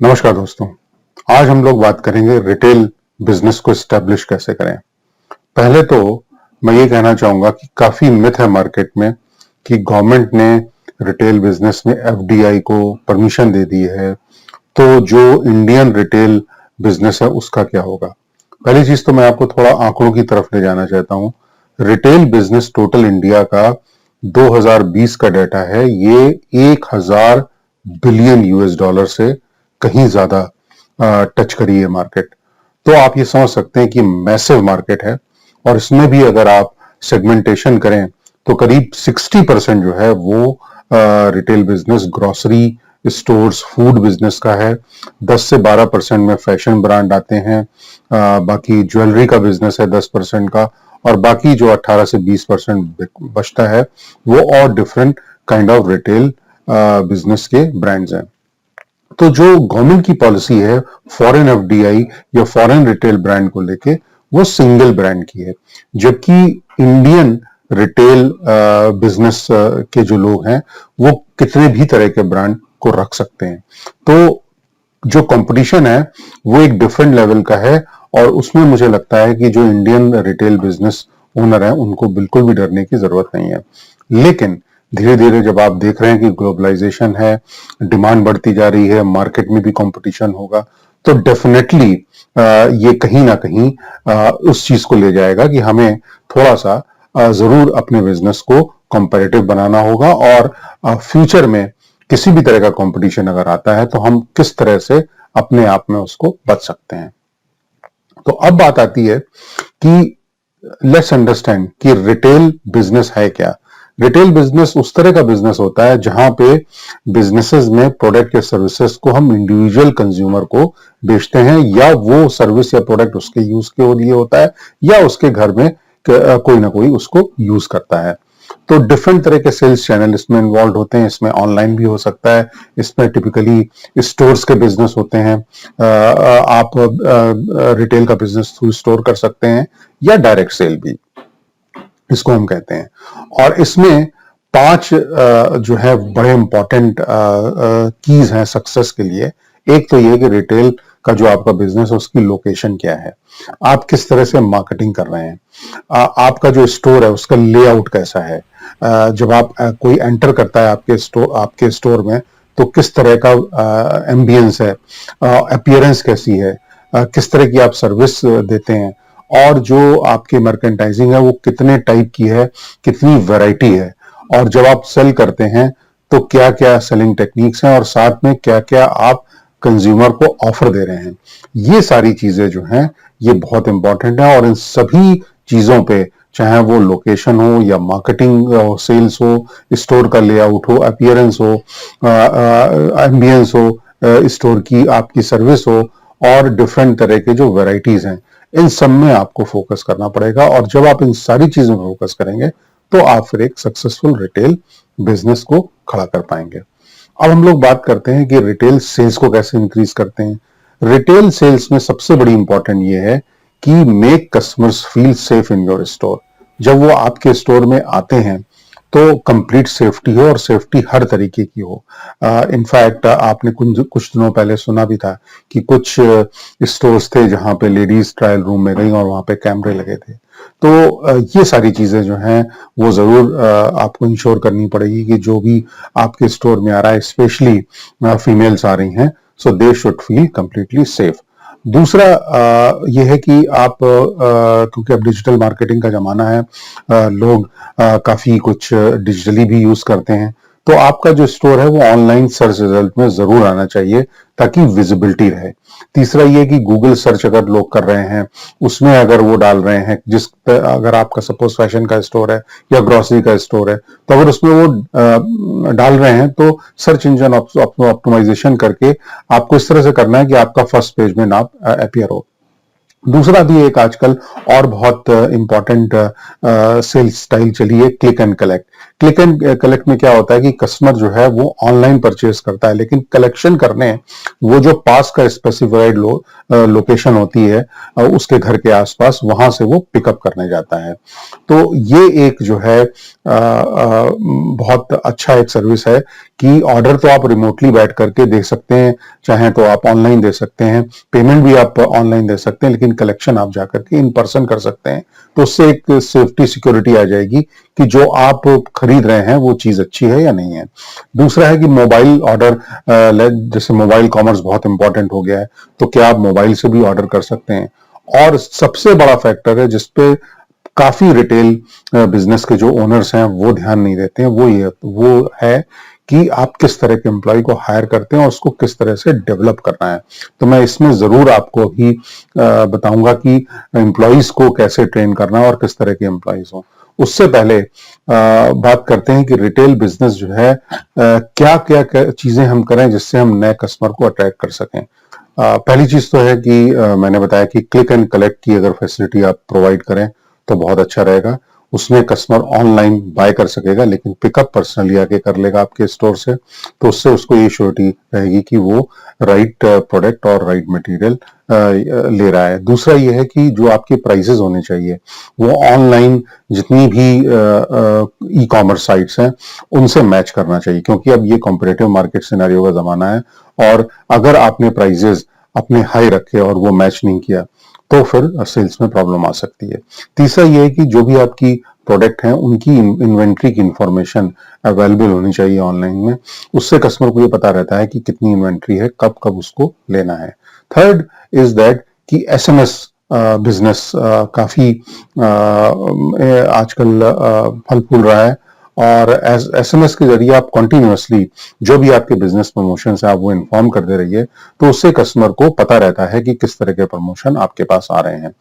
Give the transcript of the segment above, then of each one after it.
नमस्कार दोस्तों, आज हम लोग बात करेंगे रिटेल बिजनेस को एस्टेब्लिश कैसे करें। पहले तो मैं ये कहना चाहूंगा कि काफी मिथ है मार्केट में कि गवर्नमेंट ने रिटेल बिजनेस में एफडीआई को परमिशन दे दी है, तो जो इंडियन रिटेल बिजनेस है उसका क्या होगा। पहली चीज तो मैं आपको थोड़ा आंकड़ों की तरफ ले जाना चाहता हूं। रिटेल बिजनेस टोटल इंडिया का 2020 का डाटा है, ये 1000 बिलियन यूएस डॉलर से कहीं ज्यादा टच करी है मार्केट। तो आप ये समझ सकते हैं कि मैसिव मार्केट है, और इसमें भी अगर आप सेगमेंटेशन करें तो करीब 60% जो है वो retail business grocery stores food business का है। 10 से 12% में फैशन ब्रांड आते हैं, बाकी ज्वेलरी का बिजनेस है 10% का, और बाकी जो 18 से 20% बचता है वो और different kind of retail business के ब्रांड्स हैं। तो जो गवर्नमेंट की पॉलिसी है फॉरेन एफडीआई या फॉरेन रिटेल ब्रांड को लेके, वो सिंगल ब्रांड की है, जबकि इंडियन रिटेल बिजनेस के जो लोग हैं वो कितने भी तरह के ब्रांड को रख सकते हैं। तो जो कंपटीशन है वो एक डिफरेंट लेवल का है, और उसमें मुझे लगता है कि जो इंडियन रिटेल बिजनेस ओनर है उनको बिल्कुल भी डरने की जरूरत नहीं है। लेकिन धीरे धीरे जब आप देख रहे हैं कि ग्लोबलाइजेशन है, डिमांड बढ़ती जा रही है, मार्केट में भी कंपटीशन होगा, तो डेफिनेटली ये कहीं ना कहीं उस चीज को ले जाएगा कि हमें थोड़ा सा जरूर अपने बिजनेस को कंपैरेटिव बनाना होगा, और फ्यूचर में किसी भी तरह का कंपटीशन अगर आता है तो हम किस तरह से अपने आप में उसको बच सकते हैं। तो अब बात आती है कि लेट्स अंडरस्टैंड कि रिटेल बिजनेस है क्या। रिटेल बिजनेस उस तरह का बिजनेस होता है जहां पे बिजनेसेस में प्रोडक्ट या सर्विसेज को हम इंडिविजुअल कंज्यूमर को बेचते हैं, या वो सर्विस या प्रोडक्ट उसके यूज के लिए होता है, या उसके घर में कोई ना कोई उसको यूज करता है। तो डिफरेंट तरह के सेल्स चैनल इसमें इन्वॉल्व होते हैं। इसमें ऑनलाइन भी हो सकता है, इसमें टिपिकली स्टोर्स के बिजनेस होते हैं। आप रिटेल का बिजनेस थ्रू स्टोर कर सकते हैं, या डायरेक्ट सेल भी इसको हम कहते हैं। और इसमें 5 जो है बड़े इंपॉर्टेंट कीज हैं सक्सेस के लिए। एक तो ये कि रिटेल का जो आपका बिजनेस है उसकी लोकेशन क्या है, आप किस तरह से मार्केटिंग कर रहे हैं, आपका जो स्टोर है उसका लेआउट कैसा है, जब आप कोई एंटर करता है आपके स्टोर में तो किस तरह का एम्बियंस है, अपीयरेंस कैसी है, किस तरह की आप सर्विस देते हैं, और जो आपकी मर्केंटाइजिंग है वो कितने टाइप की है, कितनी वैरायटी है, और जब आप सेल करते हैं तो क्या क्या सेलिंग टेक्निक्स हैं, और साथ में क्या क्या आप कंज्यूमर को ऑफर दे रहे हैं। ये सारी चीजें जो हैं ये बहुत इंपॉर्टेंट है, और इन सभी चीजों पे, चाहे वो लोकेशन हो या मार्केटिंग हो, सेल्स हो, स्टोर का लेआउट हो, अपीयरेंस हो, एम्बियंस हो, स्टोर की आपकी सर्विस हो, और डिफरेंट तरह के जो वैरायटीज हैं, इन सब में आपको फोकस करना पड़ेगा। और जब आप इन सारी चीजों में फोकस करेंगे तो आप फिर एक सक्सेसफुल रिटेल बिजनेस को खड़ा कर पाएंगे। अब हम लोग बात करते हैं कि रिटेल सेल्स को कैसे इंक्रीज करते हैं। रिटेल सेल्स में सबसे बड़ी इंपॉर्टेंट ये है कि make customers feel safe in your store. जब वो आपके स्टोर में आते हैं तो कंप्लीट सेफ्टी हो, और सेफ्टी हर तरीके की हो। इनफैक्ट आपने कुछ दिनों पहले सुना भी था कि कुछ स्टोर्स थे जहां पे लेडीज ट्रायल रूम में गई और वहां पे कैमरे लगे थे। तो ये सारी चीजें जो हैं वो जरूर आपको इंश्योर करनी पड़ेगी कि जो भी आपके स्टोर में आ रहा है, स्पेशली फीमेल्स आ रही हैं, so they should feel completely safe. दूसरा ये है कि आप क्योंकि अब डिजिटल मार्केटिंग का जमाना है, लोग काफी कुछ डिजिटली भी यूज करते हैं, तो आपका जो स्टोर है वो ऑनलाइन सर्च रिजल्ट में जरूर आना चाहिए ताकि विजिबिलिटी रहे। तीसरा ये कि गूगल सर्च अगर लोग कर रहे हैं उसमें अगर वो डाल रहे हैं, अगर आपका सपोज फैशन का स्टोर है या ग्रोसरी का स्टोर है, तो अगर उसमें वो डाल रहे हैं तो सर्च इंजन ऑप्टिमाइजेशन करके आपको इस तरह से करना है कि आपका फर्स्ट पेज में नाम अपीयर हो। दूसरा भी एक आजकल और बहुत इंपॉर्टेंट सेल्स स्टाइल चली है, click and collect. Click and collect में क्या होता है कि कस्टमर जो है वो ऑनलाइन परचेज करता है, लेकिन कलेक्शन करने वो जो पास का स्पेसिफाइड लोकेशन होती है उसके घर के आसपास, वहां से वो पिकअप करने जाता है। तो ये एक जो है बहुत अच्छा एक सर्विस है कि ऑर्डर तो आप रिमोटली बैठ करके दे सकते हैं, चाहे तो आप ऑनलाइन दे सकते हैं, पेमेंट भी आप ऑनलाइन दे सकते हैं, लेकिन कलेक्शन आप जाकर के इन पर्सन कर सकते हैं। तो उससे एक सेफ्टी सिक्योरिटी आ जाएगी कि जो आप खरीद रहे हैं वो चीज अच्छी है या नहीं है। दूसरा है कि मोबाइल ऑर्डर, जैसे मोबाइल कॉमर्स बहुत इंपॉर्टेंट हो गया है, तो क्या आप मोबाइल से भी ऑर्डर कर सकते हैं। और सबसे बड़ा फैक्टर है जिसपे काफी रिटेल बिजनेस के जो ओनर्स हैं वो ध्यान नहीं देते हैं, वो है कि आप किस तरह के एम्प्लॉय को हायर करते हैं और उसको किस तरह से डेवलप करना है। तो मैं इसमें जरूर आपको अभी बताऊंगा कि एम्प्लॉयज को कैसे ट्रेन करना है और किस तरह के एम्प्लॉयज हो। उससे पहले बात करते हैं कि रिटेल बिजनेस जो है क्या क्या चीजें हम करें जिससे हम नए कस्टमर को अट्रैक्ट कर सकें। पहली चीज तो है कि मैंने बताया कि क्लिक एंड कलेक्ट की अगर फैसिलिटी आप प्रोवाइड करें तो बहुत अच्छा रहेगा। उसमें कस्टमर ऑनलाइन बाय कर सकेगा, लेकिन पिकअप पर्सनली आके कर लेगा आपके स्टोर से, तो उससे उसको ये श्योरिटी रहेगी कि वो राइट प्रोडक्ट और राइट मटेरियल ले रहा है। दूसरा ये है कि जो आपके प्राइसेस होने चाहिए वो ऑनलाइन जितनी भी ई कॉमर्स साइट्स हैं उनसे मैच करना चाहिए, क्योंकि अब ये कॉम्पिटिटिव मार्केट सिनेरियो का जमाना है, और अगर आपने प्राइसेस अपने हाई रखे और वो मैच नहीं किया तो फिर सेल्स में प्रॉब्लम आ सकती है। तीसरा ये है कि जो भी आपकी प्रोडक्ट हैं उनकी इन्वेंट्री की इंफॉर्मेशन अवेलेबल होनी चाहिए ऑनलाइन में, उससे कस्टमर को ये पता रहता है कि कितनी इन्वेंट्री है, कब कब उसको लेना है। थर्ड इज दैट कि एसएमएस बिजनेस काफी आजकल फल फूल रहा है, और एसएमएस के जरिए आप कंटिन्यूअसली जो भी आपके बिजनेस प्रमोशन है आप वो इन्फॉर्म करते रहिए, तो उससे कस्टमर को पता रहता है कि किस तरह के प्रमोशन आपके पास आ रहे हैं।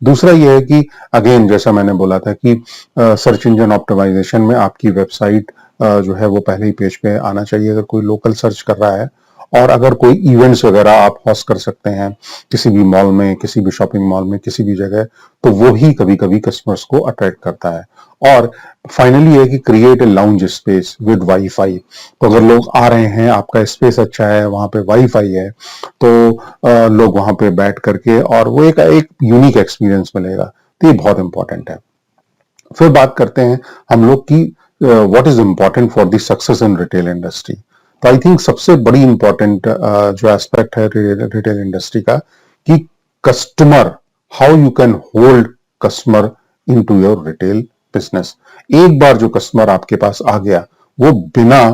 दूसरा ये है कि अगेन जैसा मैंने बोला था कि सर्च इंजन ऑप्टिमाइजेशन में आपकी वेबसाइट जो है वो पहले ही पेज पे आना चाहिए अगर कोई लोकल सर्च कर रहा है। और अगर कोई इवेंट्स वगैरह आप होस्ट कर सकते हैं किसी भी मॉल में, किसी भी शॉपिंग मॉल में, किसी भी जगह, तो वो भी कभी कभी कस्टमर्स को अट्रैक्ट करता है। और फाइनली है कि create a lounge space with wifi. तो अगर लोग आ रहे हैं, आपका स्पेस अच्छा है, वहां पे वाईफाई है, तो लोग वहां पे बैठ करके और वो एक यूनिक एक्सपीरियंस मिलेगा। तो ये बहुत इंपॉर्टेंट है। फिर बात करते हैं हम लोग की what is important for the success in retail industry. तो आई थिंक सबसे बड़ी इंपॉर्टेंट जो एस्पेक्ट है रिटेल इंडस्ट्री का कि customer, how you can hold customer into your retail business. एक बार जो कस्टमर आपके पास आ गया वो बिना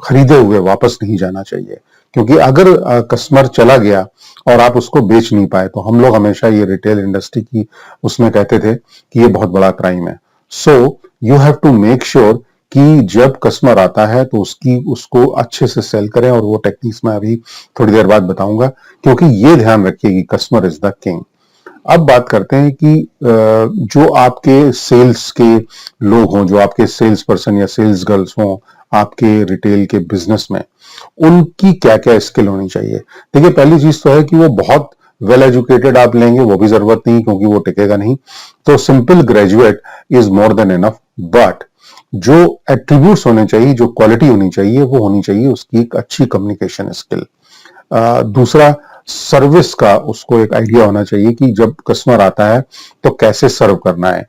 खरीदे हुए वापस नहीं जाना चाहिए, क्योंकि अगर कस्टमर चला गया और आप उसको बेच नहीं पाए, तो हम लोग हमेशा ये रिटेल इंडस्ट्री की उसमें कहते थे कि ये बहुत बड़ा क्राइम है। So you have to make sure कि जब कस्टमर आता है तो उसको अच्छे से सेल करें, और वो टेक्निक्स मैं अभी थोड़ी देर बाद बताऊंगा, क्योंकि ये ध्यान रखिए कि कस्टमर इज द किंग। अब बात करते हैं कि जो आपके सेल्स के लोग हों, जो आपके सेल्स पर्सन या सेल्स गर्ल्स हों आपके रिटेल के बिजनेस में, उनकी क्या क्या स्किल होनी चाहिए। देखिए, पहली चीज तो है कि वो बहुत वेल एजुकेटेड आप लेंगे वो भी जरूरत नहीं, क्योंकि वो टिकेगा नहीं। तो simple graduate is more than enough, but जो एट्रीब्यूट्स होने चाहिए, जो क्वालिटी होनी चाहिए, वो होनी चाहिए उसकी एक अच्छी कम्युनिकेशन स्किल। दूसरा, सर्विस का उसको एक आइडिया होना चाहिए कि जब कस्टमर आता है तो कैसे सर्व करना है,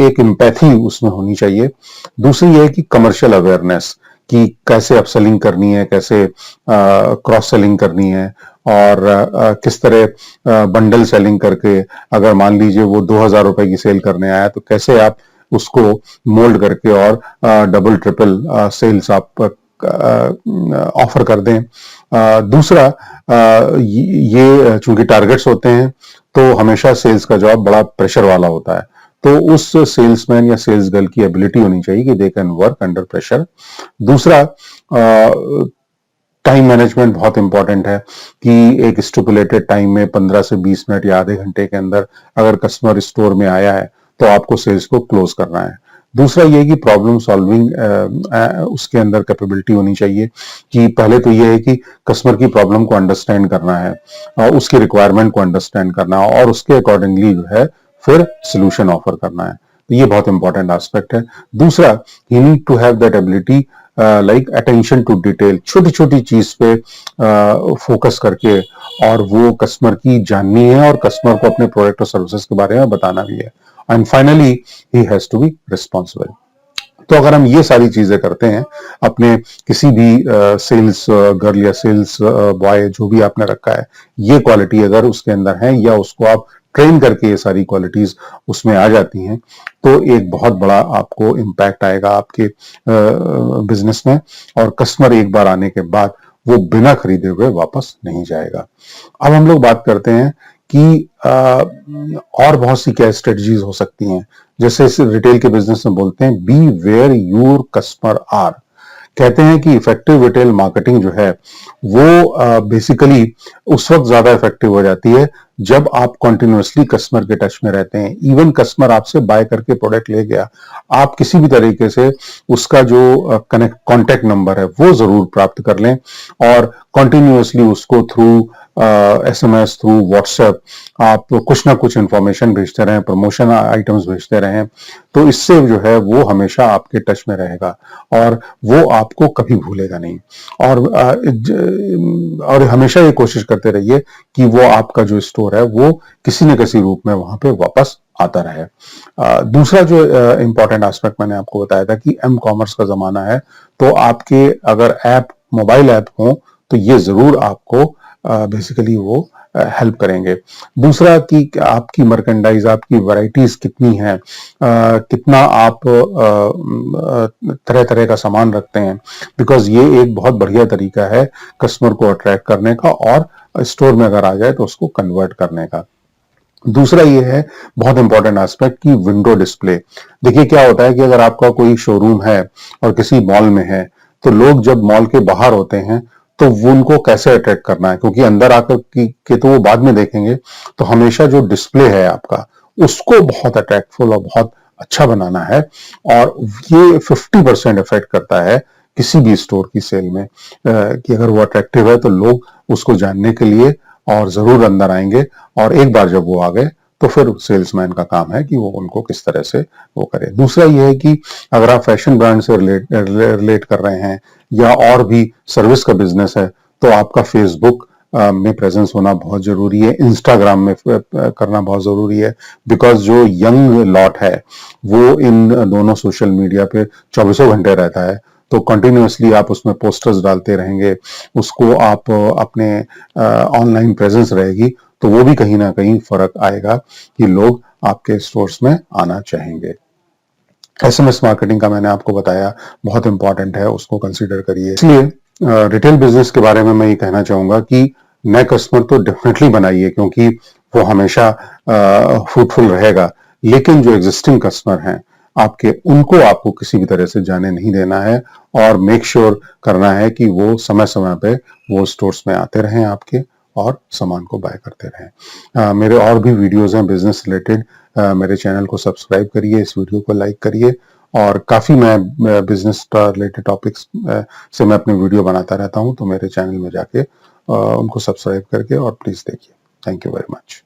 एक एम्पैथी उसमें होनी चाहिए। दूसरी ये है कि कमर्शियल अवेयरनेस, कि कैसे अपसेलिंग करनी है, कैसे क्रॉस सेलिंग करनी है, और किस तरह बंडल सेलिंग करके, अगर मान लीजिए वो 2000 रुपए की सेल करने आया तो कैसे आप उसको मोल्ड करके और डबल ट्रिपल सेल्स आप ऑफर कर दें। दूसरा, ये चूंकि टारगेट्स होते हैं तो हमेशा सेल्स का जॉब बड़ा प्रेशर वाला होता है, तो उस सेल्समैन या सेल्स गर्ल की एबिलिटी होनी चाहिए कि they can work under pressure. दूसरा, टाइम मैनेजमेंट बहुत इंपॉर्टेंट है कि एक स्टिपुलेटेड टाइम में 15 से 20 मिनट या आधे घंटे के अंदर अगर कस्टमर स्टोर में आया है तो आपको सेल्स को क्लोज करना है। दूसरा ये कि प्रॉब्लम सॉल्विंग उसके अंदर कैपेबिलिटी होनी चाहिए, कि पहले तो ये है कि कस्टमर की प्रॉब्लम को अंडरस्टैंड करना है और उसकी रिक्वायरमेंट को अंडरस्टैंड करना है, और उसके अकॉर्डिंगली जो है फिर सोल्यूशन ऑफर करना है। तो ये बहुत इंपॉर्टेंट एस्पेक्ट है। दूसरा, you need to have that ability like attention to detail, छोटी छोटी चीज पे फोकस करके, और वो कस्टमर की जाननी है और कस्टमर को अपने प्रोडक्ट और सर्विसेज के बारे में बताना भी है। And finally he has to be responsible. तो अगर हम ये सारी चीजें करते हैं अपने किसी भी सेल्स गर्ल या सेल्स बॉय जो भी आपने रखा है, ये क्वालिटी अगर उसके अंदर है या उसको आप ट्रेन करके ये सारी क्वालिटीज उसमें आ जाती हैं, तो एक बहुत बड़ा आपको इम्पैक्ट आएगा आपके बिजनेस में, और कस्टमर एक बार आने के बाद वो बिना खरीदे हुए वापस नहीं जाएगा। अब हम लोग बात करते हैं कि और बहुत सी क्या स्ट्रेटजीज हो सकती हैं। जैसे इस रिटेल के बिजनेस में बोलते हैं be where your customer are. कहते हैं कि इफेक्टिव रिटेल मार्केटिंग जो है वो बेसिकली उस वक्त ज्यादा इफेक्टिव हो जाती है जब आप कंटिन्यूअसली कस्टमर के टच में रहते हैं। इवन कस्टमर आपसे बाय करके प्रोडक्ट ले गया, आप किसी भी तरीके से उसका जो कॉन्टेक्ट नंबर है वो जरूर प्राप्त कर लें, और कंटिन्यूअसली उसको थ्रू SMS, थ्रू व्हाट्सएप आप कुछ ना कुछ इंफॉर्मेशन भेजते रहें, प्रमोशन आइटम्स भेजते रहें, तो इससे जो है वो हमेशा आपके टच में रहेगा और वो आपको कभी भूलेगा नहीं। और हमेशा ये कोशिश करते रहिए कि वो आपका जो स्टोर है वो किसी न किसी रूप में वहां पे वापस आता रहे। दूसरा जो इंपॉर्टेंट एस्पेक्ट मैंने आपको बताया था कि M-कॉमर्स का जमाना है, तो आपके अगर ऐप, मोबाइल ऐप हो, तो ये जरूर आपको बेसिकली वो हेल्प करेंगे। दूसरा कि आपकी मर्केंडाइज, आपकी वैरायटीज कितनी है, कितना आप तरह तरह का सामान रखते हैं, बिकॉज ये एक बहुत बढ़िया तरीका है कस्टमर को अट्रैक्ट करने का और स्टोर में अगर आ जाए तो उसको कन्वर्ट करने का। दूसरा ये है बहुत इंपॉर्टेंट एस्पेक्ट की विंडो डिस्प्ले। देखिए क्या होता है कि अगर आपका कोई शोरूम है और किसी मॉल में है, तो लोग जब मॉल के बाहर होते हैं तो वो उनको कैसे अट्रैक्ट करना है, क्योंकि अंदर आकर के तो वो बाद में देखेंगे, तो हमेशा जो डिस्प्ले है आपका उसको बहुत अट्रैक्टफुल और बहुत अच्छा बनाना है, और ये 50% इफेक्ट करता है किसी भी स्टोर की सेल में, कि अगर वो अट्रैक्टिव है तो लोग उसको जानने के लिए और जरूर अंदर आएंगे, और एक बार जब वो आ गए तो फिर सेल्समैन का काम है कि वो उनको किस तरह से वो करे। दूसरा ये है कि अगर आप फैशन ब्रांड से रिलेट कर रहे हैं या और भी सर्विस का बिजनेस है, तो आपका फेसबुक में प्रेजेंस होना बहुत जरूरी है, इंस्टाग्राम में करना बहुत जरूरी है, बिकॉज जो यंग लॉट है वो इन दोनों सोशल मीडिया पे 24 घंटे रहता है, तो कंटिन्यूअसली आप उसमें पोस्टर्स डालते रहेंगे, उसको आप अपने ऑनलाइन प्रेजेंस रहेगी, तो वो भी कहीं ना कहीं फर्क आएगा कि लोग आपके स्टोर्स में आना चाहेंगे। SMS मार्केटिंग का मैंने आपको बताया, बहुत इंपॉर्टेंट है, उसको कंसीडर करिए। इसलिए रिटेल बिजनेस के बारे में मैं ये कहना चाहूंगा कि नए कस्टमर तो डेफिनेटली बनाइए, क्योंकि वो हमेशा फ्रूटफुल रहेगा, लेकिन जो एग्जिस्टिंग कस्टमर हैं आपके, उनको आपको किसी भी तरह से जाने नहीं देना है, और मेक श्योर करना है कि वो समय समय पे वो स्टोर्स में आते रहें आपके और सामान को बाय करते रहें। मेरे और भी वीडियोस हैं बिजनेस रिलेटेड, मेरे चैनल को सब्सक्राइब करिए, इस वीडियो को लाइक करिए, और काफी मैं बिजनेस रिलेटेड टॉपिक्स से मैं अपने वीडियो बनाता रहता हूं, तो मेरे चैनल में जाके उनको सब्सक्राइब करके और प्लीज देखिए। Thank you very much.